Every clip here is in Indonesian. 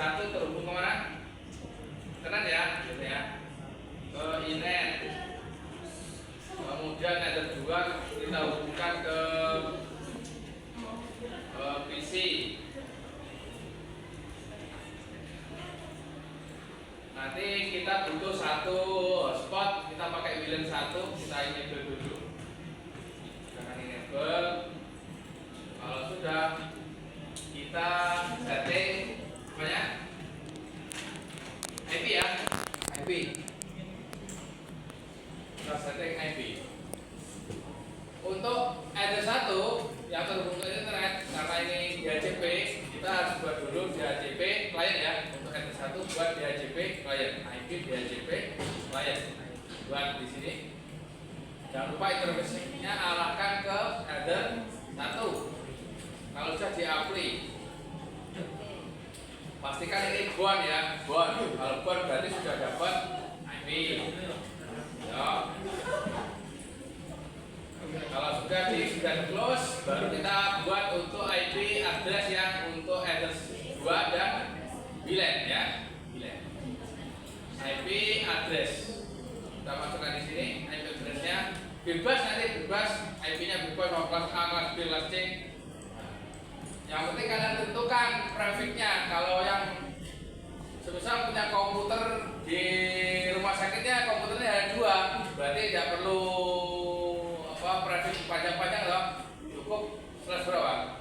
satu terhubung kemana? Keren ya, gitu ya. Ke inet. Kemudian header 2 kita hubungkan ke PC. Nanti kita butuh satu hotspot, kita pakai WLAN 1, kita enable dulu. Jangan enable. Kalau sudah, kita setting namanya IP ya, IP. Kita setting IP. Untuk header 1 yang terhubung ke internet, karena ini DHCP, kita harus buat dulu DHCP client ya. Untuk header 1 buat DHCP client, IP DHCP client. Buat di sini. Jangan lupa interface-nya arahkan ke header 1. Kalau sudah di-apply, pastikan ini bound ya, bound. Kalau bound berarti sudah dapat IP. Ya. Kalau sudah close, baru kita buat untuk IP address yang untuk address 2 dan WLAN ya, WLAN. IP address kita masukkan di sini. IP addressnya bebas, nanti bebas, IP-nya bebas mau kelas A, kelas B, kelas C. Yang penting kalian tentukan prefixnya. Kalau yang semisal punya komputer di rumah sakitnya, komputernya ada 2, berarti tidak perlu prefix panjang-panjang loh, cukup slash berapa?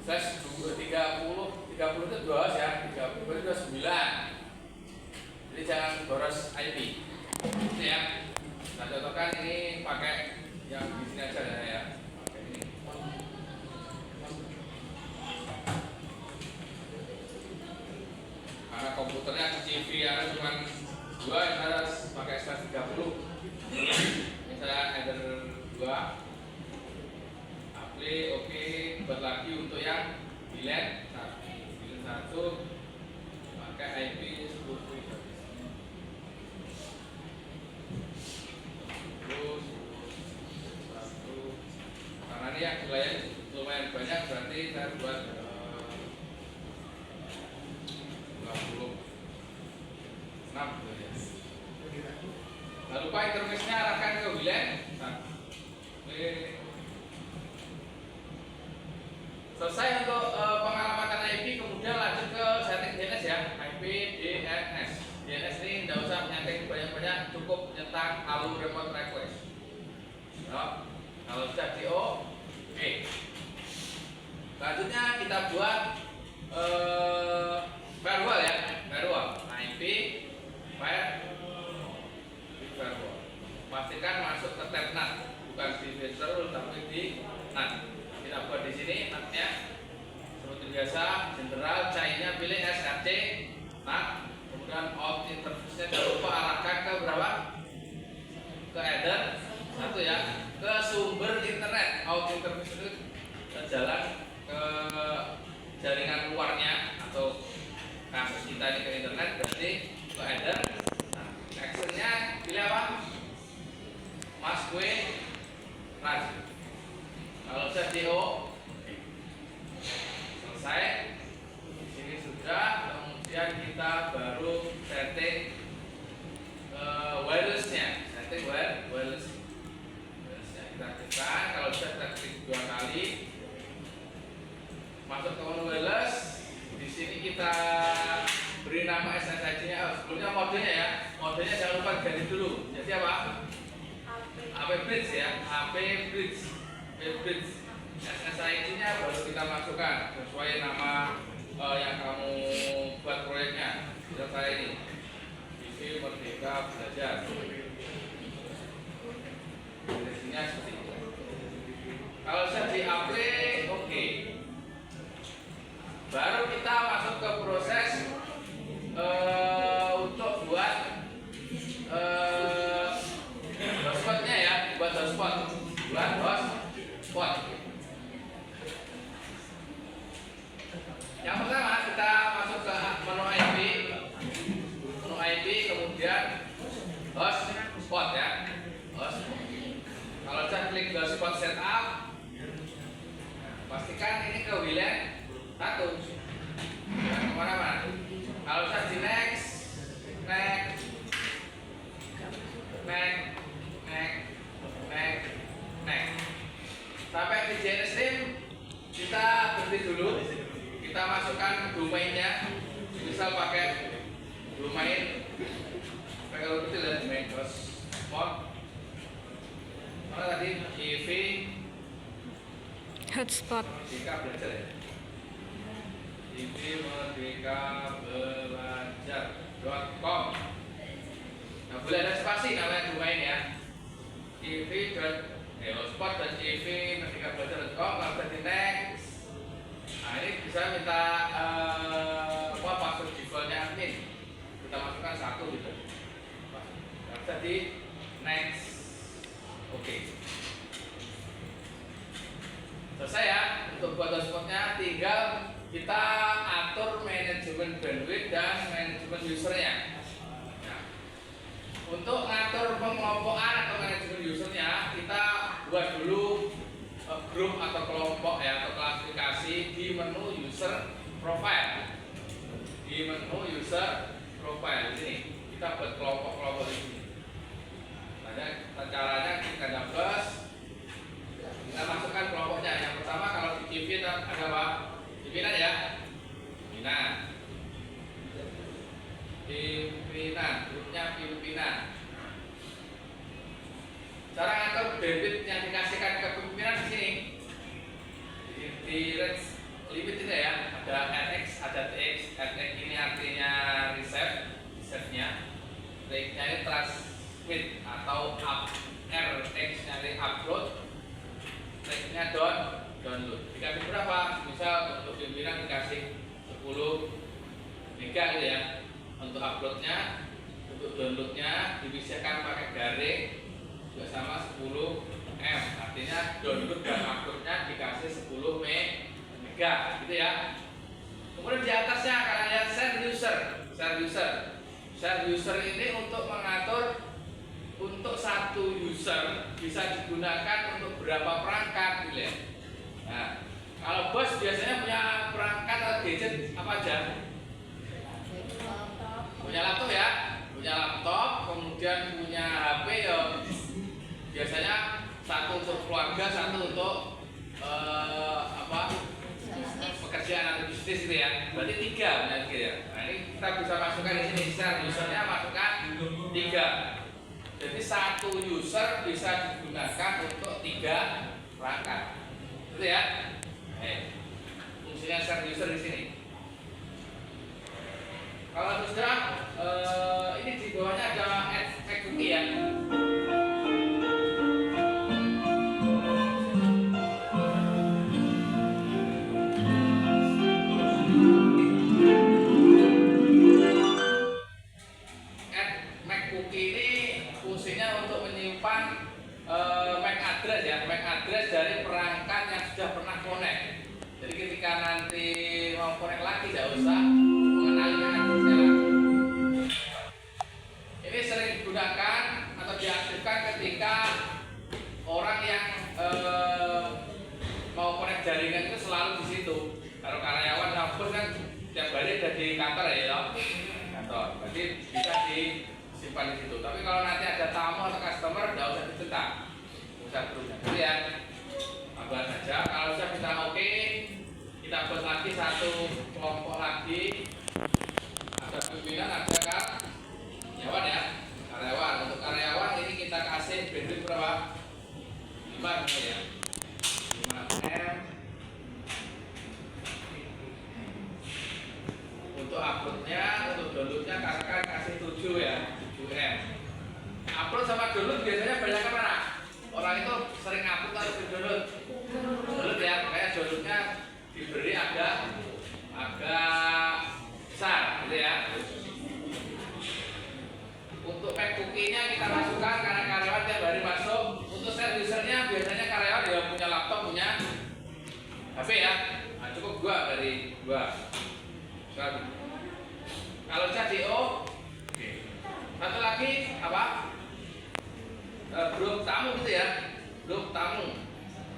Slash 30 itu 2 ya, 30 itu 29. Jadi jangan boros IP. Ini ya. Kita contohkan ini pakai yang di sini aja ya. Pakai ini. Karena komputernya CV ya cuma 2, kita harus pakai slash 30. Misalnya header 2 apply, oke, buat lagi untuk yang WLAN 1 pakai IP 10 karena ini yang wilayah lumayan banyak, berarti saya buat 26 gitu ya. Lalu lupa interface-nya arahkan ke WLAN. Selesai untuk pengalamatan IP, kemudian lanjut ke setting DNS ya, IP DNS. DNS ini tidak usah nyeting banyak-banyak, cukup nyetak alur remote request. Ya, kalau sudah DO, oke. Selanjutnya kita buat firewall ya, firewall. IP firewall. Pastikan masuk ke tab NAT, bukan di virtual tapi di NAT. Kita buat di sini NAT-nya seperti biasa, general, chain-nya pilih SRC, NAT, kemudian out interface-nya jangan lupa arahkan ke berapa? Ke header 1 ya, ke sumber internet. Out interface itu jalan ke jaringan luarnya atau kasus kita ini ke internet, berarti ke header. Nah, action-nya pilih apa? Maskway run. Kalau sudah DO selesai, di sini sudah. Kemudian kita baru setting wireless-nya. Setting wireless-nya kita aktifkan. Kalau sudah kita klik 2 kali, masuk ke menu wireless. Di sini kita beri nama SSID-nya. Sebelumnya modenya ya. Modenya jangan lupa ganti dulu. Jadi apa? AP Bridge ya. AP Bridge. SSID-nya baru kita masukkan sesuai nama yang kamu buat proyeknya. Misal saya ini TV Merdeka Belajar. Direksinya seperti itu. Kalau sudah di-apply, oke. Baru kita masuk ke proses untuk buat hotspotnya ya, buat hotspot. Yang pertama kita masuk ke menu IP, kemudian host misal pakai main kalau kecil ya main terus spot mana tadi EV hotspot Merdeka Belajar ya EV Merdeka Belajar.com. Nah boleh ada spasi namanya domain ya EV hotspot dan EV Merdeka Belajar.com. Kalau di next nah ini bisa minta password defaultnya admin, kita masukkan 1 gitu. Bisa di next. Oke. Selesai ya untuk buat hotspotnya, tinggal kita atur manajemen bandwidth dan manajemen usernya. Nah, untuk ngatur pengelompokan atau manajemen usernya, kita buat dulu grup atau kelompok ya atau klasifikasi di menu user profile. Di menu user profile ini kita buat kelompok-kelompok di sini. Nah, caranya kita plus, kita masukkan kelompoknya. Yang pertama kalau di TV ada apa? Pimpinan ya, pimpinan, grupnya pimpinan. Cara ngatur bandwidth yang dikasihkan ke pimpinan di sini di range limit ini ya, ada RX, ada TX. RX ini artinya reserve-nya, TX-nya ini transmit atau up, RX-nya ini upload, TX-nya download. Dikasih berapa? Misal untuk pimpinan dikasih 10 mega gitu ya. Untuk uploadnya, untuk downloadnya dipisahkan pakai garing juga sama 10 M. Artinya download dan uploadnya dikasih 10 mega gitu ya. Kemudian di atasnya akan lihat share user ini untuk mengatur untuk satu user bisa digunakan untuk berapa perangkat gitu ya. Nah, kalau bos biasanya punya perangkat atau gadget apa aja? Punya laptop ya, punya laptop, kemudian punya HP ya. Biasanya satu untuk keluarga, satu untuk pekerjaan atau bisnis gitu ya. Berarti 3 benar gitu ya. Nah, ini kita bisa masukkan di sini share usernya, masukkan 3. Jadi satu user bisa digunakan untuk 3 perangkat. Gitu ya. Fungsinya share user di sini. Kalau sudah ini di bawahnya ada add cookie ya. MAC address dari perangkat yang sudah pernah connect. Jadi ketika nanti mau connect lagi tidak usah mengenali MAC addressnya lagi. Ini sering digunakan atau diaktifkan ketika orang yang mau connect jaringan itu selalu di situ. Kalau karyawan kampus kan tiap hari ada di kantor ya, kantor. Berarti bisa disimpan di situ. Tapi kalau nanti ada tamu atau customer tidak usah dicetak. Satu ya, tambah saja. Kalau sudah kita oke, kita buat lagi satu kelompok lagi. Ada pimpinan, ada karyawan ya. Karyawan, untuk karyawan ini kita kasih bandwidth berapa? 5 ya. 5 M. Untuk uploadnya, untuk downloadnya katakan kasih 7 ya, 7 M. Upload sama download biasanya banyak mana? Orang itu sering upload atau download? Download ya, makanya downloadnya diberi agak besar gitu ya. Untuk pack cookie-nya kita masukkan karena karyawan tiap hari masuk. Untuk share usernya biasanya karyawan yang punya laptop, punya HP ya. Nah, cukup 2 dari 2. Kalau CDO, satu lagi apa? Grup tamu gitu ya, grup tamu.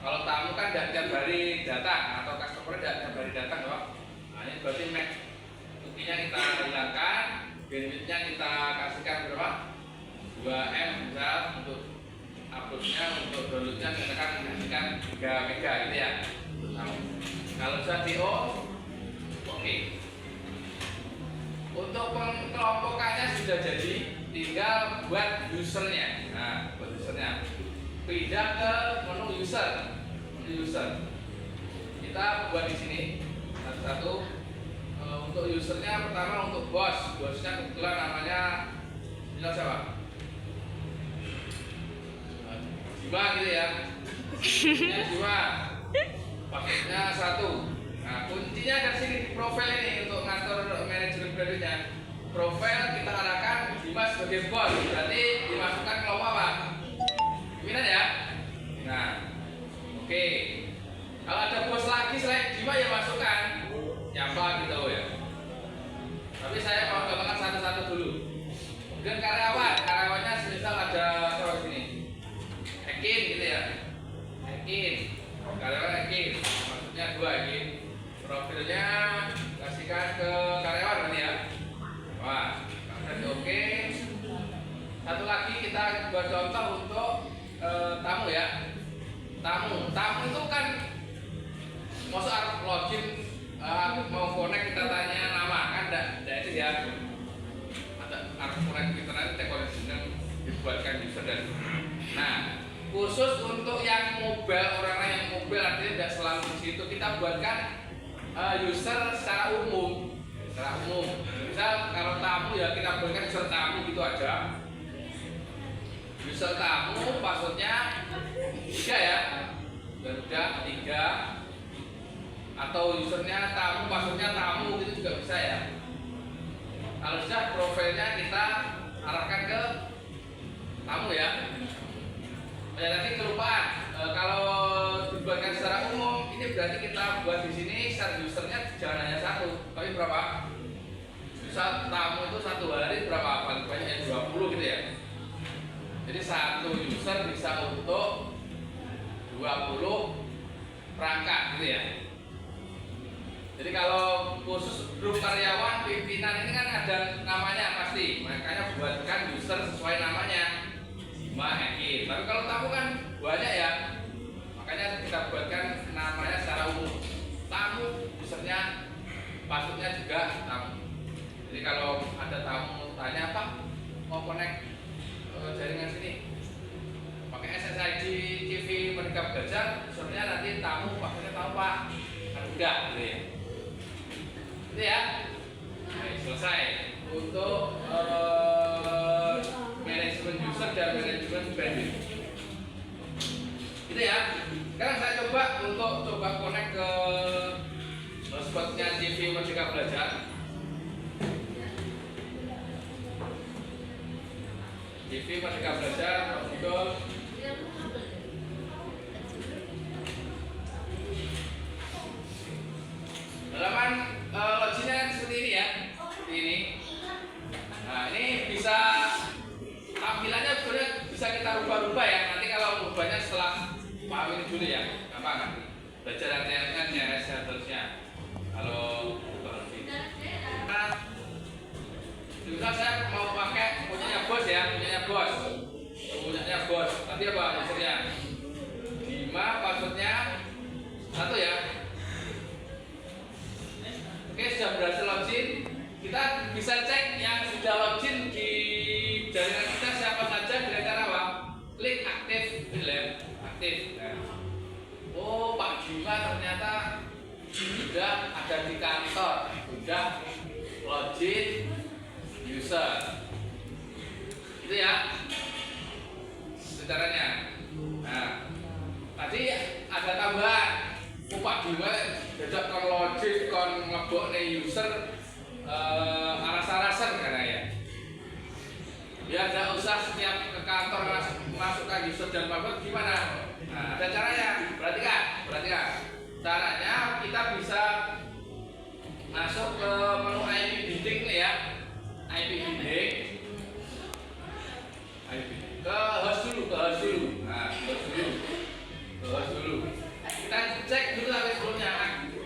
Kalau tamu kan tiap hari datang atau customer tiap hari datang loh. Nah, ini berarti MAC cookie-nya kita hilangkan, bandwidth-nya kita kasihkan berapa? 2 M misal untuk upload-nya, untuk download-nya kita kasihkan 3 mega gitu ya. Untuk tamu. Kalau sudah DO, oke. untuk pengelompokannya sudah jadi, tinggal buat usernya. Nah, buat usernya pindah ke menu user. Kita buat di sini satu-satu. Untuk usernya pertama untuk bosnya kebetulan namanya siapa? Jiwa gitu ya. Jiwa. Paketnya 1. Nah, kuncinya dari sini di profil ini untuk ngatur manajemen kreditnya. Profil kita arahkan Dimas sebagai bos, berarti dimasukkan kelompok apa? Pimpinan ya. Nah, oke. Kalau ada bos lagi selain Dimas ya masukkan siapa gitu ya. Tapi saya mau gambarkan satu-satu dulu. Kemudian karyawannya semisal ada seperti ini. Ekin gitu ya. Ekin. Karyawan Ekin. Maksudnya 2 Ekin. Profilnya kasihkan ke karyawan kan ya. Wah, oke. Satu lagi kita buat contoh untuk tamu ya. Tamu itu kan masuk login mau connect kita tanya nama kan enggak itu ya. Ada connect kita nanti cek dengan dibuatkan user dan nah khusus untuk yang mobile orang yang mobile artinya tidak selalu di situ kita buatkan user secara umum. Misal kalau tamu ya kita buatkan user tamu gitu aja. User tamu passwordnya 3 ya. Udah 3 atau usernya tamu, passwordnya tamu gitu juga bisa ya. Kalau sudah profilnya kita arahkan ke tamu ya. Ya nanti kelupaan kalau dibuatkan secara umum ini berarti kita buat di sini share usernya jangan hanya 1 tapi berapa? Misal tamu itu 1 hari berapa? Paling banyak 20 gitu ya. Jadi 1 user bisa untuk 20 perangkat gitu ya. Jadi kalau khusus grup karyawan pimpinan ini kan ada namanya pasti, makanya buatkan user sesuai namanya. Ekin. Tapi kalau tamu kan banyak ya, makanya kita buatkan namanya secara umum. Tamu usernya, passwordnya juga tamu. Jadi kalau ada tamu tanya Pak mau connect jaringan sini, pakai SSID TV Merdeka Belajar, usernya nanti tamu, passwordnya tamu Pak, kan enggak gitu ya. Itu ya. Baik, selesai untuk manajemen user dan manajemen bandwidth. Itu ya. Sekarang saya coba connect ke hotspotnya TV Merdeka Belajar. TV Merdeka Belajar Google. Halaman loginnya kan seperti ini ya, seperti ini. Nah ini bisa tampilannya sebenarnya bisa kita rubah-rubah ya. Nanti kalau rubahnya setelah paham ini dulu ya, gampang kan? Belajar latihan ya seterusnya. Kalau nah, misal saya mau pakai punyanya bos ya, punyanya bos. Nanti apa maksudnya? 5 passwordnya 1 ya. Oke, sudah berhasil login. Kita bisa cek yang sudah login di jaringan kita siapa saja dengan cara apa? Klik aktif, aktif. Nah. Oh, Pak Bima ternyata sudah ada di kantor, sudah login user. Itu ya, itu caranya. Nah, tadi ada tambahan. Pak Bima jajak kon login kon ngebok nih user aras-arasan karena ya. Biar tidak usah setiap ke kantor masukkan user dan password gimana? Nah, ada caranya. Perhatikan. Caranya kita bisa masuk ke menu IP bidding nih ya. IP bidding. Ke host dulu. Nah, host dulu. Kita cek dulu sampai sebelumnya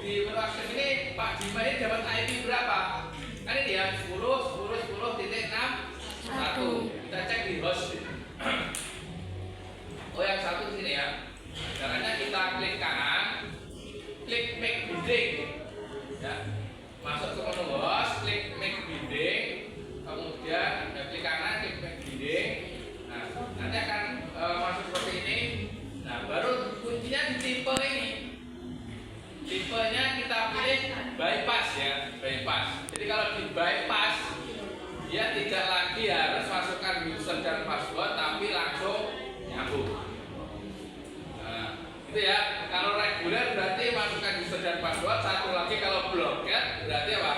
di menu akses ini Pak Bima ini dapat IP berapa? Kan ini ya 10.10.6.1. Kita cek di host. Oh yang 1 di sini ya. Caranya kita klik kanan, klik make bidding, ya, masuk ke menu tidak lagi harus masukkan user dan password, tapi langsung nyambung. Nah, itu ya. Kalau reguler berarti masukkan user dan password. Satu lagi kalau blocked berarti apa?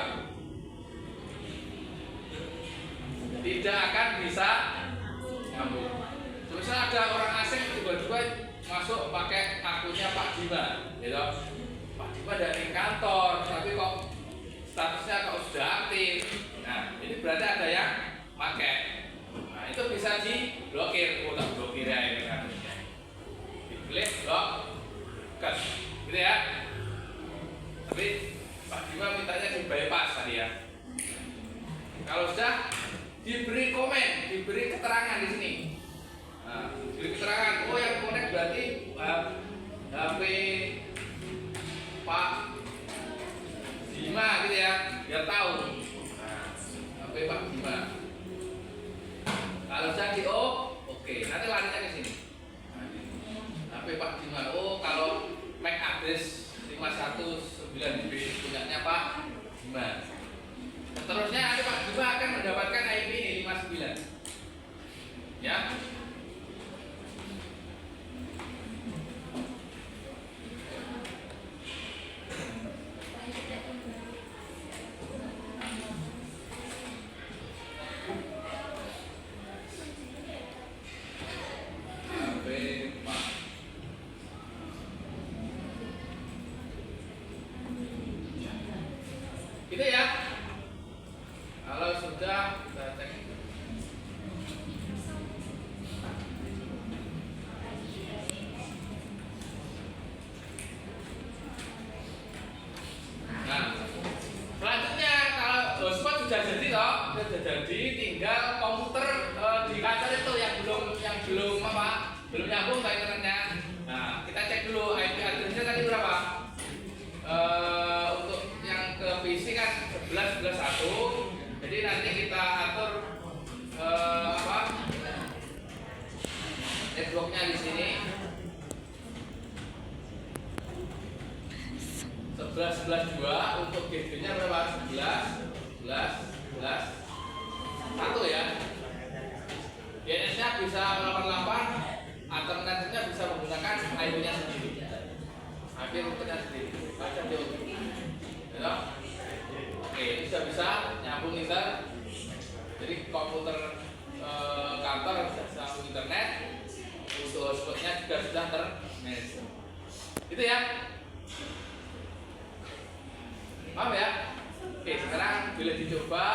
Tidak akan bisa nyambung. Misalnya ada orang asing tiba-tiba masuk pakai akunnya Pak Dima, gitu. Pak Dima dari kantor, tapi kok statusnya kok sudah aktif. Nah, ini berarti ada yang pakai. Nah, itu bisa diblokir. Oh, tak blokir ya ini kan. Diklik blok, gitu ya. Tapi Pak Dima mintanya di bypass tadi ya. Kalau sudah diberi komen, diberi keterangan di sini. Nah, diberi keterangan, oh yang connect berarti HP Pak Dima gitu ya, biar tahu. Nah, HP Pak Dima. Kalau sudah di oke, nanti larinya ke sini. Nah, HP Pak Dima. Oh, kalau MAC address 519B punyanya Pak Dima. Seterusnya nanti Pak Dima akan mendapatkan IP ini 59. Ya. Gitu ya. Kalau sudah kita cek. Nah, selanjutnya kalau hotspot sudah jadi toh, sudah jadi, tinggal komputer di kantor itu yang belum nyambung ke internetnya. Nah, kita cek dulu IP address-nya tadi berapa? Untuk yang ke PC kan 11.11.1. Jadi nanti kita atur networknya di sini 11.11.2. Untuk GB-nya berapa? 11.11.1 ya. DNS-nya bisa 88, alternatifnya bisa menggunakan IP-nya sendiri. IP routernya sendiri. Baca dia. Ya. Oke, ini sudah bisa nyambung internet. Jadi komputer kantor sudah nyambung internet. Untuk hotspotnya juga sudah termanage. Itu ya. Paham ya? Oke, sekarang boleh dicoba